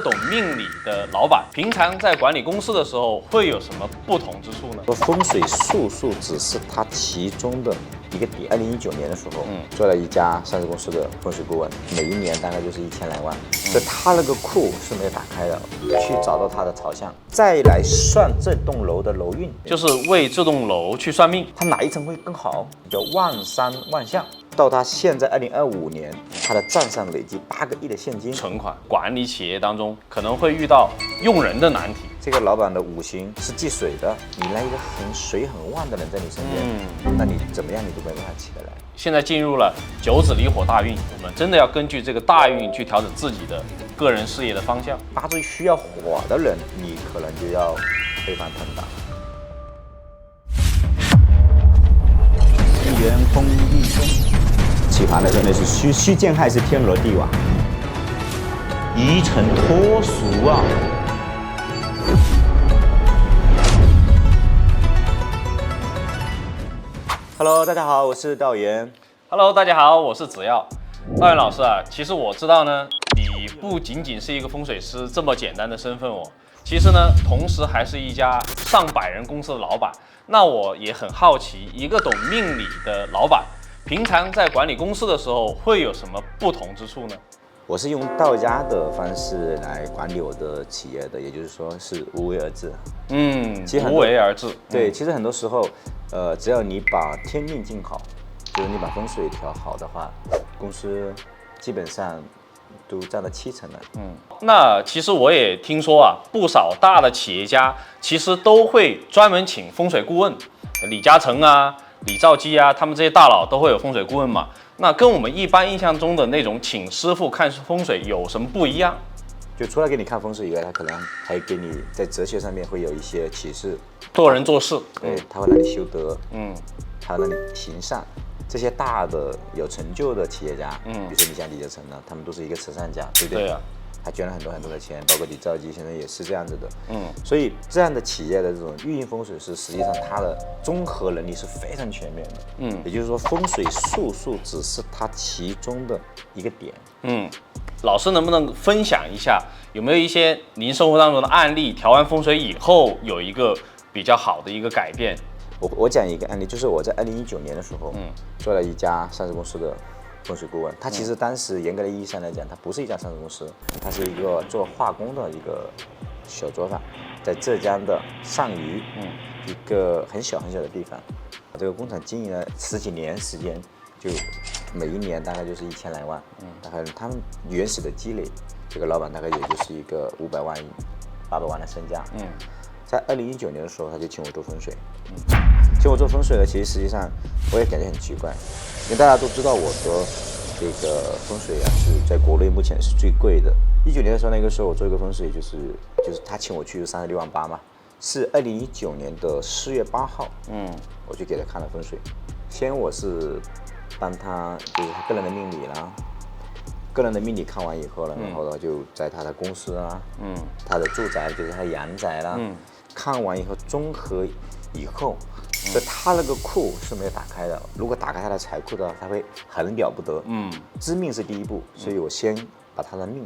懂命理的老板，平常在管理公司的时候会有什么不同之处呢？风水术数只是它其中的一个点。2019年的时候，做了一家上市公司的风水顾问，每一年大概就是1000来万，所以他那个库是没有打开的，去找到他的朝向，再来算这栋楼的楼运，就是为这栋楼去算命，它哪一层会更好，叫万山万象。到他现在2025年，他的账上累计8个亿的现金存款。管理企业当中可能会遇到用人的难题。这个老板的五行是忌水的，你来一个水很旺的人在你身边，那你怎么样你都没办法起得来。现在进入了9子离火大运，我们真的要根据这个大运去调整自己的个人事业的方向。八字需要火的人，你可能就要飞黄腾达。元丰地中，起盘的时候那是虚见害是天罗地网，一尘脱俗啊。Hello， 大家好，我是道元。Hello， 大家好，我是子耀。道元老师啊，其实我知道呢，你不仅仅是一个风水师这么简单的身份哦，其实呢，同时还是一家上百人公司的老板。那我也很好奇，一个懂命理的老板，平常在管理公司的时候会有什么不同之处呢？我是用道家的方式来管理我的企业的，也就是说是无为而治。无为而治。对，其实很多时候，只要你把天命静好，就是你把风水调好的话，公司基本上都占了70%了。那其实我也听说啊，不少大的企业家其实都会专门请风水顾问，李嘉诚啊、李兆基啊，他们这些大佬都会有风水顾问嘛。那跟我们一般印象中的那种请师傅看风水有什么不一样？就除了给你看风水以外，他可能还给你在哲学上面会有一些启示，做人做事，对，他会让你修德，他会让你行善。这些大的有成就的企业家，比如说你像李嘉诚呢，他们都是一个慈善家，对不对？对啊，他捐了很多很多的钱，包括李兆基现在也是这样子的。所以这样的企业的这种运营风水师，实际上他的综合能力是非常全面的。也就是说，风水术数只是它其中的一个点。老师能不能分享一下，有没有一些您生活当中的案例，调完风水以后有一个比较好的一个改变？我讲一个案例，就是我在2019年的时候，做了一家上市公司的风水顾问。它其实当时严格的意义上来讲，它不是一家上市公司，它是一个做化工的一个小作坊，在浙江的上虞，一个很小很小的地方。这个工厂经营了10几年时间，就每一年大概就是1000来万。大概他们原始的积累，这个老板大概也就是一个500万、800万的身价。在2019年的时候，他就请我做风水。请我做风水呢，其实实际上我也感觉很奇怪，因为大家都知道我的这个风水啊是在国内目前是最贵的。19年的时候，那个时候我做一个风水，就是他请我去36万8嘛，是2019年的4月8号，我就给他看了风水。先我是帮他就是他个人的命理啦。个人的命理看完以后呢，然后呢就在他的公司啊，他的住宅就是他的阳宅啦，看完以后综合以后，所以他那个库是没有打开的。如果打开他的财库的话，他会很了不得。知命是第一步，所以我先把他的命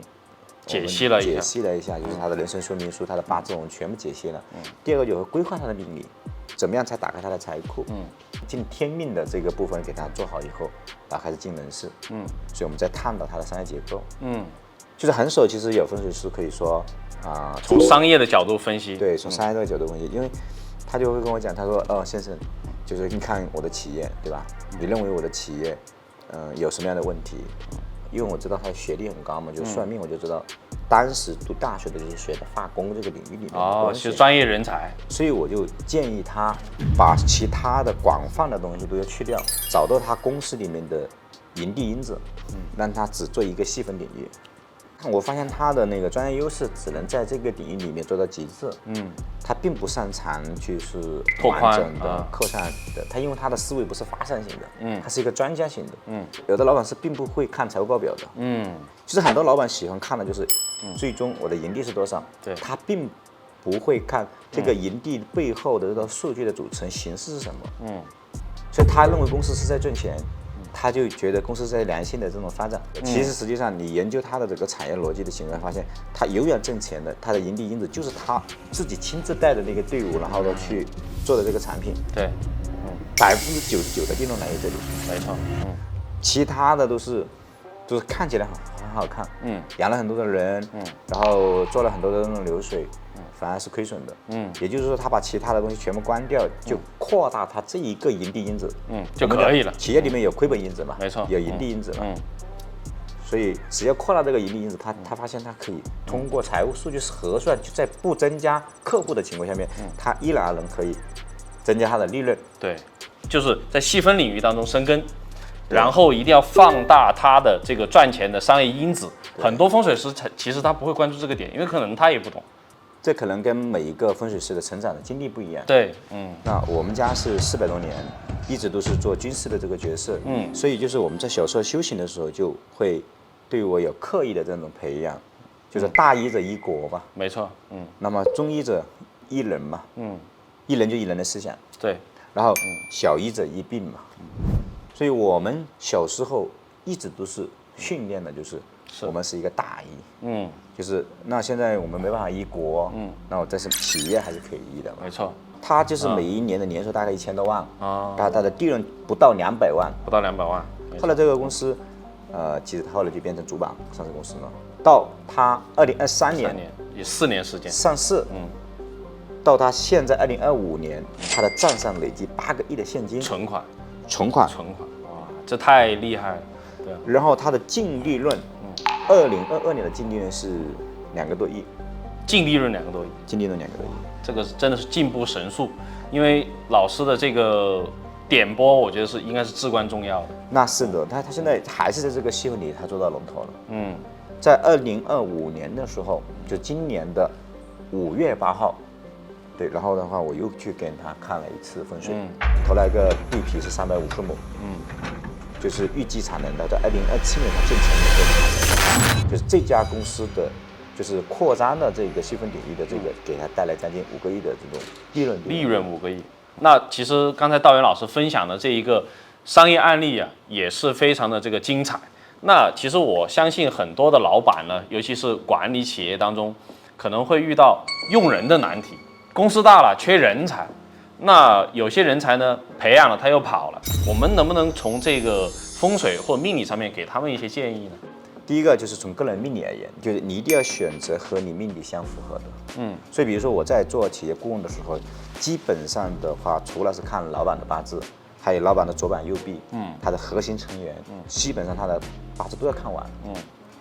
解析了一下，就是他的人生说明书、他的八字我们全部解析了。第二个就是规划他的命理，怎么样才打开他的财库？进天命的这个部分给他做好以后，然后开始进人事。所以我们在探讨他的商业结构。就是很少，其实有风水师可以说从商业的角度分析。对，从商业的角度分析，因为他就会跟我讲，他说，先生，就是你看我的企业，对吧？你认为我的企业，有什么样的问题？因为我知道他的学历很高嘛，就算命我就知道，当时读大学的就是学的化工这个领域里面是专业人才，所以我就建议他把其他的广泛的东西都要去掉，找到他公司里面的营地因子，让他只做一个细分领域。我发现他的那个专业优势只能在这个领域里面做到极致。他并不擅长就是完整的扩散的，他因为他的思维不是发散型的，他是一个专家型的。有的老板是并不会看财务报表的。其实很多老板喜欢看的就是最终我的盈利是多少，他并不会看这个盈利背后的这个数据的组成形式是什么。所以他认为公司是在赚钱，他就觉得公司在良性的这种发展。其实实际上你研究它的这个产业逻辑的情况，发现它永远挣钱的，它的盈利因子就是他自己亲自带的那个队伍，然后呢去做的这个产品。对，99%的利润来源这里。没错，其他的都是看起来很好看，养了很多的人，然后做了很多的那种流水，反而是亏损的，也就是说他把其他的东西全部关掉，就扩大他这一个盈利因子，就可以了。企业里面有亏本因子嘛，没错，有盈利因子嘛，所以只要扩大这个盈利因子，他发现他可以通过财务数据核算，就在不增加客户的情况下面，他依然能可以增加他的利润。对，就是在细分领域当中深耕。然后一定要放大它的这个赚钱的商业因子。很多风水师其实他不会关注这个点，因为可能他也不懂。这可能跟每一个风水师的成长的经历不一样。对，那我们家是400多年，一直都是做军师的这个角色，所以就是我们在小时候修行的时候，就会对我有刻意的这种培养，就是大医者医国嘛。没错，那么中医者医人嘛，医人就医人的思想。对，然后小医者医病嘛。所以我们小时候一直都是训练的，就是我们是一个大医，就是那现在我们没办法医国，那我但是企业还是可以医的嘛。没错，它就是每一年的年收大概1000多万，它的利润不到200万，不到200万。后来这个公司，其实后来就变成主板上市公司了。到它2023年，也4年时间上市，到它现在2025年，它的账上累计8个亿的现金存款，哇，这太厉害了。对啊。然后它的净利润，2022年的净利润是2个多亿，净利润2个多亿，净利润2个多亿，这个是真的是进步神速。因为老师的这个点拨，我觉得应该是至关重要的。那是的，他现在还是在这个细分里，他做到龙头了。在2025年的时候，就今年的5月8号，对，然后的话我又去跟他看了一次风水，投了一个地皮是350亩，就是预计产能的，在2027年它建成的这个产能，就是这家公司的就是扩张的这个细分领域的这个，给他带来将近5个亿的这种利润5个亿。那其实刚才道元老师分享的这一个商业案例啊，也是非常的这个精彩。那其实我相信很多的老板呢，尤其是管理企业当中，可能会遇到用人的难题。公司大了，缺人才，那有些人才呢培养了他又跑了，我们能不能从这个风水或命理上面给他们一些建议呢？第一个就是从个人命理而言，就是你一定要选择和你命理相符合的。所以比如说我在做企业顾问的时候，基本上的话，除了是看老板的八字，还有老板的左膀右臂，他的核心成员，基本上他的八字都要看完。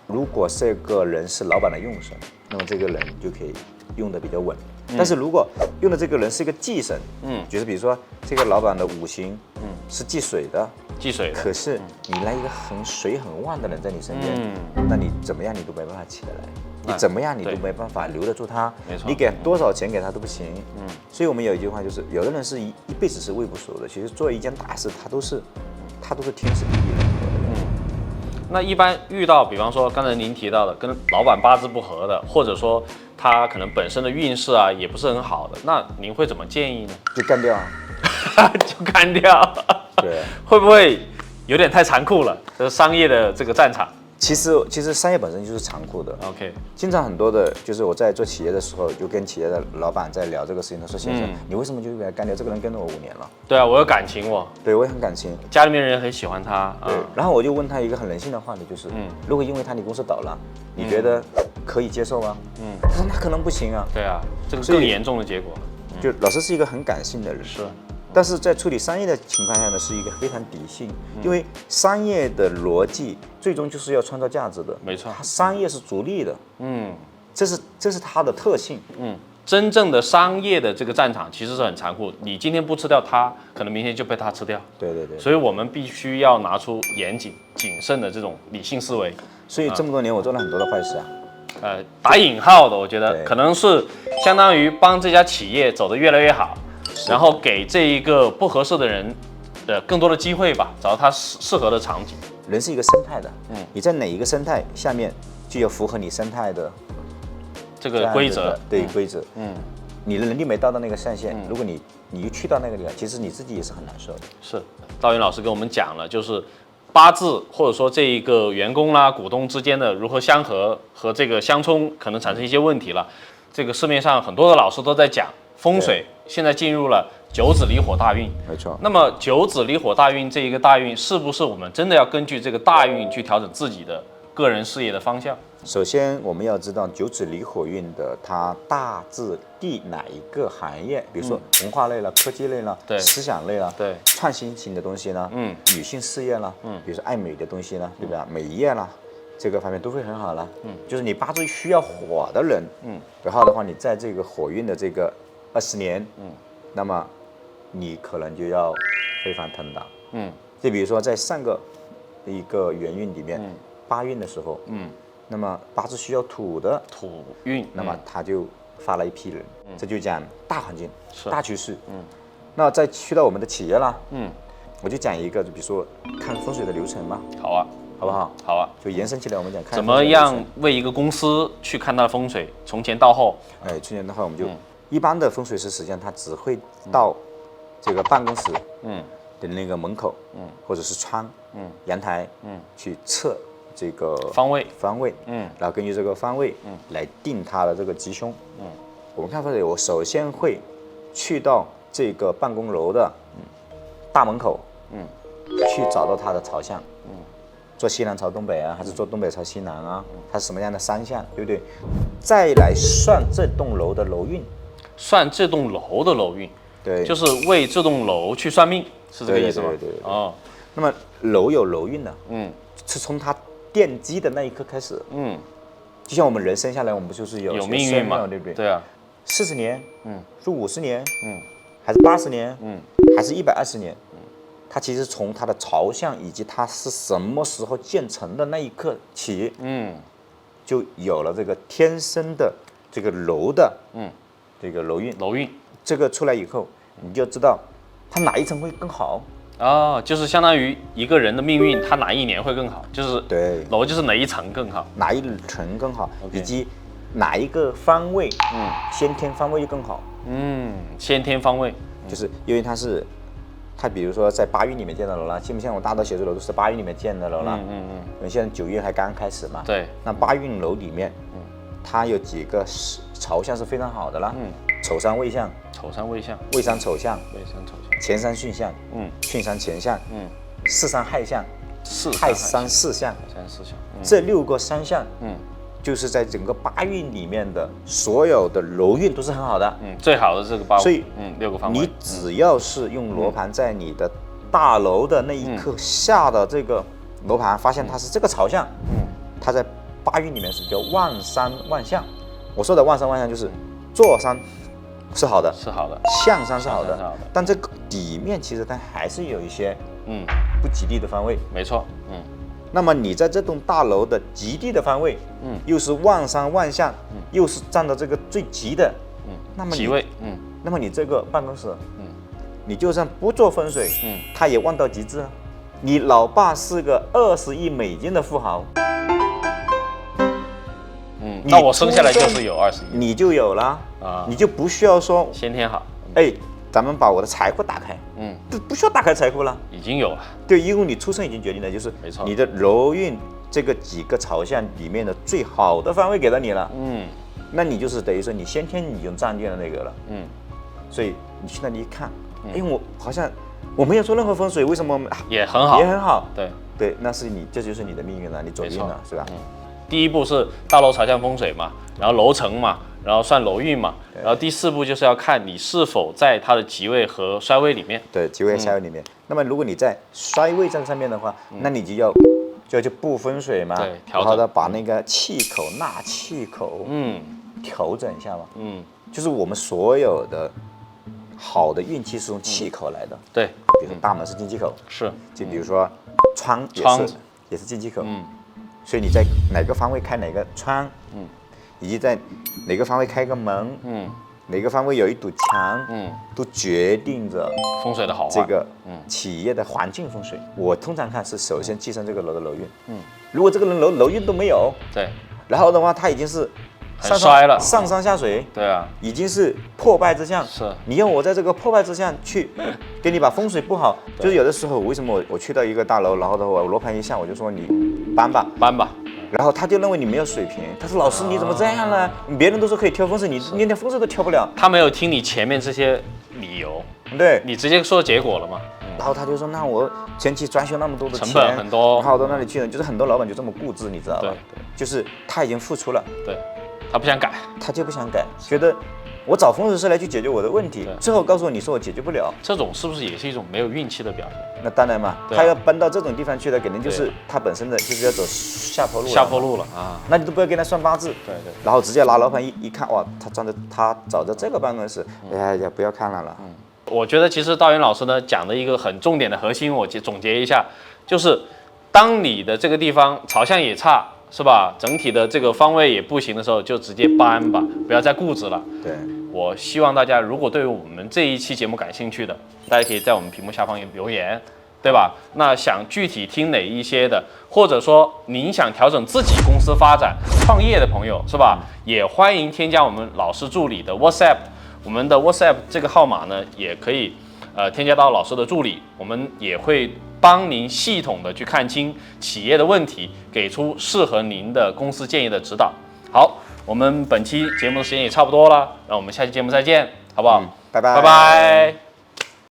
如果这个人是老板的用神，那么这个人就可以用的比较稳。但是如果用的这个人是一个忌神，就是比如说这个老板的五行，是忌水的，可是你来一个水很旺的人在你身边，那你怎么样你都没办法起得来，你怎么样你都没办法留得住他，你给多少钱给他都不行。所以我们有一句话就是，有的人是一辈子是喂不熟的，其实做一件大事他都是天时地利人和的。那一般遇到，比方说刚才您提到的跟老板八字不合的，或者说他可能本身的运势啊也不是很好的，那您会怎么建议呢？就干掉就干掉。对，会不会有点太残酷了？这是商业的这个战场。其实商业本身就是残酷的。OK， 经常很多的，就是我在做企业的时候，就跟企业的老板在聊这个事情，他说：“先生，你为什么就给他干掉？这个人跟了我5年了。”对啊，我有感情，对我也很感情，家里面人很喜欢他。对，然后我就问他一个很人性的话题，就是，如果因为他你公司倒了，你觉得可以接受吗？他说那可能不行啊。对啊，这个更严重的结果。就老师是一个很感性的人。是。但是在处理商业的情况下呢，是一个非常理性，因为商业的逻辑最终就是要创造价值的。没错，商业是逐利的。这是它的特性。真正的商业的这个战场其实是很残酷，你今天不吃掉它，可能明天就被它吃掉。对。所以我们必须要拿出严谨、谨慎的这种理性思维。所以这么多年我做了很多的坏事啊。打引号的，我觉得可能是相当于帮这家企业走得越来越好。然后给这一个不合适的人，更多的机会吧，找到他适合的场景。人是一个生态的，你在哪一个生态下面，就要符合你生态的这个规则。对规则。你的能力没到那个上限，如果你又去到那个地方，其实你自己也是很难受的。是，道元老师跟我们讲了，就是八字或者说这一个员工啦、股东之间的如何相合和这个相冲，可能产生一些问题了。这个市面上很多的老师都在讲风水，现在进入了九子离火大运。没错。那么九子离火大运这一个大运，是不是我们真的要根据这个大运去调整自己的个人事业的方向？首先，我们要知道九子离火运的它大致第哪一个行业，比如说文化类了、科技类了、对思想类了、对创新型的东西呢，女性事业了，比如说爱美的东西呢，对吧？美业啦，这个方面都会很好了。就是你八字需要火的人，然后的话，你在这个火运的这个20年，那么你可能就要飞黄腾达。就比如说在上个一个元运里面，八运的时候，那么八字需要土的土运，那么他就发了一批人，这就讲大环境、大趋势。那再去到我们的企业啦，我就讲一个，就比如说看风水的流程嘛，好啊，好不好？好啊。就延伸起来，我们讲看怎么样为一个公司去看它的风水，从前到后？哎，从前到后我们就一般的风水师，实际上他只会到这个办公室的那个门口，或者是窗，阳台，去测这个方位，然后根据这个方位，来定它的这个吉凶，我们看风水，我首先会去到这个办公楼的大门口，去找到它的朝向，坐西南朝东北啊，还是坐东北朝西南啊？它是什么样的山向，对不对？再来算这栋楼的楼运，算这栋楼的楼运，对，就是为这栋楼去算命，是这个意思吗？对。哦，那么楼有楼运的，是从它奠基的那一刻开始，就像我们人生下来，我们不就是有命运嘛，对不对？对啊，40年，是50年，还是80年，还是120年，它其实从它的朝向以及它是什么时候建成的那一刻起，就有了这个天生的这个楼的，这个楼运，这个出来以后，你就知道它哪一层会更好。就是相当于一个人的命运，他哪一年会更好？就是对，楼就是哪一层更好，哪一层更好，以及哪一个方位，先天方位更好。先天方位，就是因为它比如说在8运里面建的楼啦，像不像我大多写字楼都是8运里面建的楼啦？因为现在9运还刚开始嘛。对。那8运楼里面，它有几个朝向是非常好的啦。丑山未向，未山丑向，前山巽向，巽山乾向，巳山亥向，亥山巳向，这6个山向，就是在整个8运里面的所有的楼运都是很好的，最好的这个8，所以6个方位，你只要是用罗盘在你的大楼的那一刻下的这个罗盘，发现它是这个朝向，它在8运里面是叫万山万象。我说的万山万象就是坐山是好的，向山是好的，但这个底面其实它还是有一些不吉利的方位。没错，那么你在这栋大楼的极地的方位，又是万山万象，又是站到这个最吉的，那么吉位，那么你这个办公室，你就算不做风水，它也旺到极致啊。你老爸是个20亿美金的富豪，那我生下来就是有20亿，你就有了啊，你就不需要说先天好，咱们把我的财库打开，不需要打开财库了，已经有了。对，因为你出生已经决定了，就是没错，你的楼运这个几个朝向里面的最好的方位给到你了，那你就是等于说你先天你就占据了那个了，所以你去那里一看，我好像我没有做任何风水，为什么也很好，也很好？对，那是这就是你的命运了，你走运了，是吧？第一步是大楼朝向风水嘛，然后楼层嘛，然后算楼运嘛，然后第4步就是要看你是否在它的吉位和衰位里面。对，吉位衰位里面。那么如果你在衰位在上面的话，那你就要布风水嘛，对，然后呢把那个气口纳气口，调整一下嘛，就是我们所有的好的运气是从气口来的。对，比如说大门是进气口，就比如说窗也是进气口，所以你在哪个方位开哪个窗，以及在哪个方位开个门，哪个方位有一堵墙，都决定着风水的好坏。这个企业的环境风水，我通常看是首先计算这个楼的楼运，如果这个人楼运都没有，对，然后的话他已经是很衰了，上山下水，对啊，已经是破败之象。是你要我在这个破败之象去给你把风水不好，就是有的时候为什么我去到一个大楼，然后的话我罗盘一下，我就说你搬吧，然后他就认为你没有水平，他说老师你怎么这样呢？别人都说可以挑风水，你连风水都挑不了。他没有听你前面这些理由，对，你直接说结果了嘛。然后他就说那我前期装修那么多的钱，成本很多，然后到那里去了，就是很多老板就这么固执，你知道吧？对，就是他已经付出了，对，他不想改，他就不想改，觉得我找风水师来去解决我的问题，最后告诉我你说我解决不了，这种是不是也是一种没有运气的表现？那当然嘛，他要搬到这种地方去的，肯定就是他本身的就是要走下坡路，下坡路了啊！那你都不要跟他算八字，对，然后直接拿楼盘一看，哇，他找的这个办公室，哎呀，不要看了。我觉得其实道元老师呢讲的一个很重点的核心，我总结一下，就是当你的这个地方朝向也差，是吧？整体的这个方位也不行的时候，就直接搬吧，不要再固执了。对，我希望大家如果对于我们这一期节目感兴趣的，大家可以在我们屏幕下方留言，对吧？那想具体听哪一些的，或者说您想调整自己公司发展、创业的朋友，是吧？也欢迎添加我们老师助理的 WhatsApp。我们的 WhatsApp 这个号码呢，也可以添加到老师的助理，我们也会帮您系统的去看清企业的问题，给出适合您的公司建议的指导。好，我们本期节目的时间也差不多了，那我们下期节目再见，好不好？拜拜，拜拜。